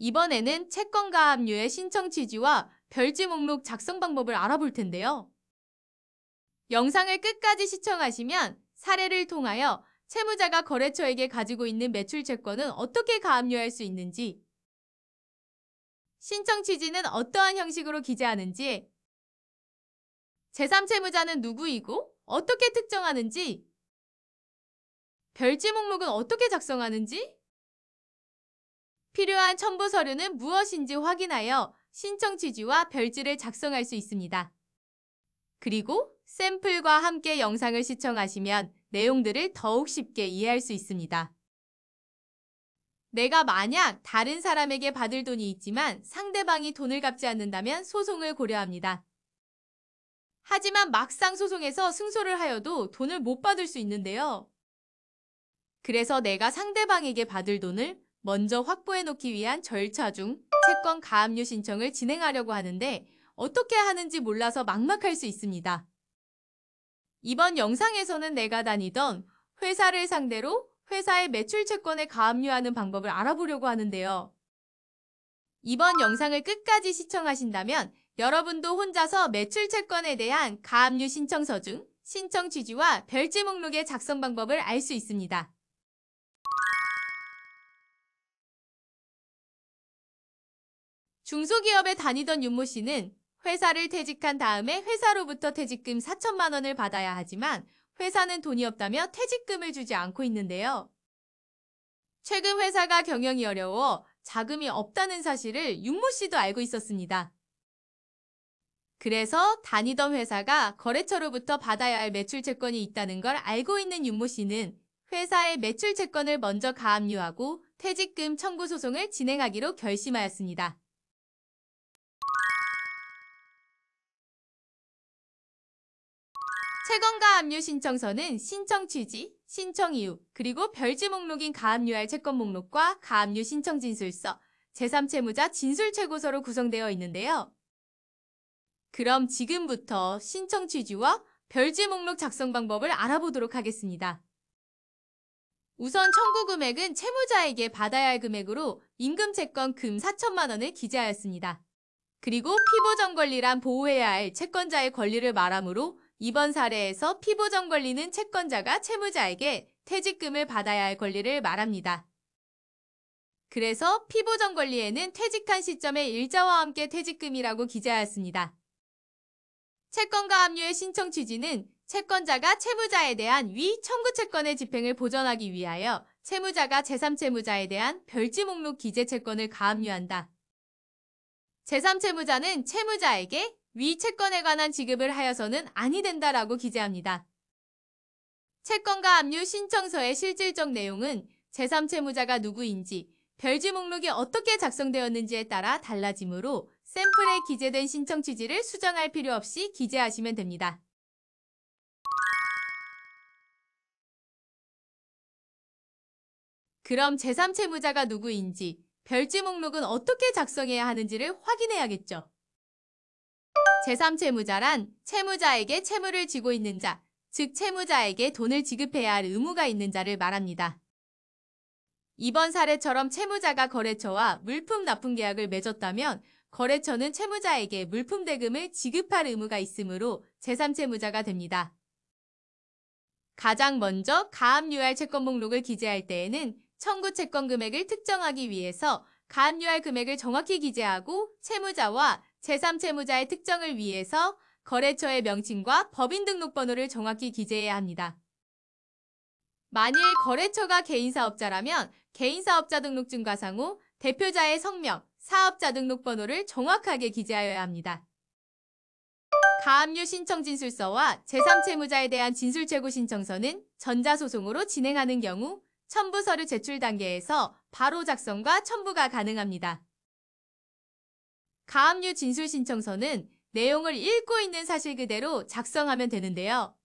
이번에는 채권 가압류의 신청 취지와 별지 목록 작성 방법을 알아볼 텐데요. 영상을 끝까지 시청하시면 사례를 통하여 채무자가 거래처에게 가지고 있는 매출 채권은 어떻게 가압류할 수 있는지, 신청 취지는 어떠한 형식으로 기재하는지, 제3채무자는 누구이고 어떻게 특정하는지, 별지 목록은 어떻게 작성하는지, 필요한 첨부 서류는 무엇인지 확인하여 신청 취지와 별지를 작성할 수 있습니다. 그리고 샘플과 함께 영상을 시청하시면 내용들을 더욱 쉽게 이해할 수 있습니다. 내가 만약 다른 사람에게 받을 돈이 있지만 상대방이 돈을 갚지 않는다면 소송을 고려합니다. 하지만 막상 소송에서 승소를 하여도 돈을 못 받을 수 있는데요. 그래서 내가 상대방에게 받을 돈을 먼저 확보해 놓기 위한 절차 중 채권 가압류 신청을 진행하려고 하는데 어떻게 하는지 몰라서 막막할 수 있습니다. 이번 영상에서는 내가 다니던 회사를 상대로 회사의 매출 채권에 가압류하는 방법을 알아보려고 하는데요. 이번 영상을 끝까지 시청하신다면 여러분도 혼자서 매출 채권에 대한 가압류 신청서 중 신청 취지와 별지 목록의 작성 방법을 알 수 있습니다. 중소기업에 다니던 윤모 씨는 회사를 퇴직한 다음에 회사로부터 퇴직금 4천만 원을 받아야 하지만 회사는 돈이 없다며 퇴직금을 주지 않고 있는데요. 최근 회사가 경영이 어려워 자금이 없다는 사실을 윤모 씨도 알고 있었습니다. 그래서 다니던 회사가 거래처로부터 받아야 할 매출 채권이 있다는 걸 알고 있는 윤모 씨는 회사의 매출 채권을 먼저 가압류하고 퇴직금 청구 소송을 진행하기로 결심하였습니다. 채권 가압류 신청서는 신청 취지, 신청 이유, 그리고 별지 목록인 가압류할 채권 목록과 가압류 신청 진술서, 제3채무자 진술 최고서로 구성되어 있는데요. 그럼 지금부터 신청 취지와 별지 목록 작성 방법을 알아보도록 하겠습니다. 우선 청구 금액은 채무자에게 받아야 할 금액으로 임금채권 금 4천만 원을 기재하였습니다. 그리고 피보전 권리란 보호해야 할 채권자의 권리를 말하므로 이번 사례에서 피보전 권리는 채권자가 채무자에게 퇴직금을 받아야 할 권리를 말합니다. 그래서 피보전 권리에는 퇴직한 시점의 일자와 함께 퇴직금이라고 기재하였습니다. 채권 가압류의 신청 취지는 채권자가 채무자에 대한 위 청구 채권의 집행을 보전하기 위하여 채무자가 제3채무자에 대한 별지 목록 기재 채권을 가압류한다. 제3채무자는 채무자에게 위 채권에 관한 지급을 하여서는 아니 된다라고 기재합니다. 채권 가압류 신청서의 실질적 내용은 제3채무자가 누구인지, 별지 목록이 어떻게 작성되었는지에 따라 달라지므로 샘플에 기재된 신청 취지를 수정할 필요 없이 기재하시면 됩니다. 그럼 제3채무자가 누구인지, 별지 목록은 어떻게 작성해야 하는지를 확인해야겠죠. 제3채무자란 채무자에게 채무를 지고 있는 자, 즉 채무자에게 돈을 지급해야 할 의무가 있는 자를 말합니다. 이번 사례처럼 채무자가 거래처와 물품 납품 계약을 맺었다면 거래처는 채무자에게 물품 대금을 지급할 의무가 있으므로 제3채무자가 됩니다. 가장 먼저 가압류할 채권 목록을 기재할 때에는 청구 채권 금액을 특정하기 위해서 가압류할 금액을 정확히 기재하고 채무자와 제3채무자의 특정을 위해서 거래처의 명칭과 법인 등록번호를 정확히 기재해야 합니다. 만일 거래처가 개인사업자라면 개인사업자 등록증과상호, 대표자의 성명, 사업자 등록번호를 정확하게 기재하여야 합니다. 가압류 신청 진술서와 제3채무자에 대한 진술최고 신청서는 전자소송으로 진행하는 경우 첨부 서류 제출 단계에서 바로 작성과 첨부가 가능합니다. 가압류 진술 신청서는 내용을 읽고 있는 사실 그대로 작성하면 되는데요.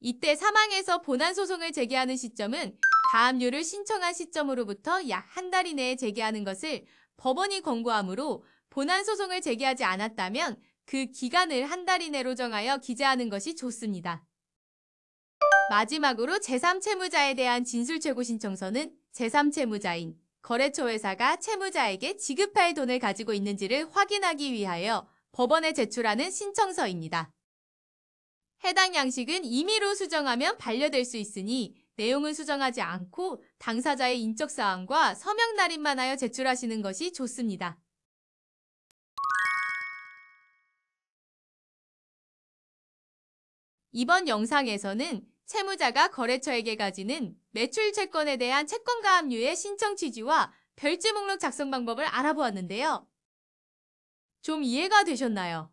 이때 사망에서 본안소송을 제기하는 시점은 가압류를 신청한 시점으로부터 약 한 달 이내에 제기하는 것을 법원이 권고하므로 본안소송을 제기하지 않았다면 그 기간을 한 달 이내로 정하여 기재하는 것이 좋습니다. 마지막으로 제3채무자에 대한 진술최고 신청서는 제3채무자인 거래처 회사가 채무자에게 지급할 돈을 가지고 있는지를 확인하기 위하여 법원에 제출하는 신청서입니다. 해당 양식은 임의로 수정하면 반려될 수 있으니 내용을 수정하지 않고 당사자의 인적사항과 서명 날인만 하여 제출하시는 것이 좋습니다. 이번 영상에서는 채무자가 거래처에게 가지는 매출 채권에 대한 채권 가압류의 신청 취지와 별지 목록 작성 방법을 알아보았는데요. 좀 이해가 되셨나요?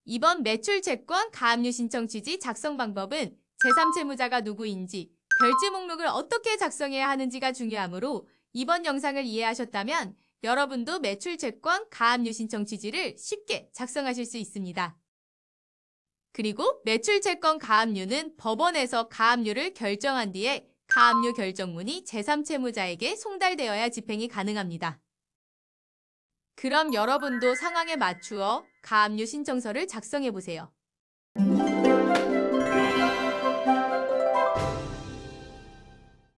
이번 매출 채권 가압류 신청 취지 작성 방법은 제3채무자가 누구인지, 별지 목록을 어떻게 작성해야 하는지가 중요하므로 이번 영상을 이해하셨다면 여러분도 매출 채권 가압류 신청 취지를 쉽게 작성하실 수 있습니다. 그리고 매출 채권 가압류는 법원에서 가압류를 결정한 뒤에 가압류 결정문이 제3채무자에게 송달되어야 집행이 가능합니다. 그럼 여러분도 상황에 맞추어 가압류 신청서를 작성해 보세요.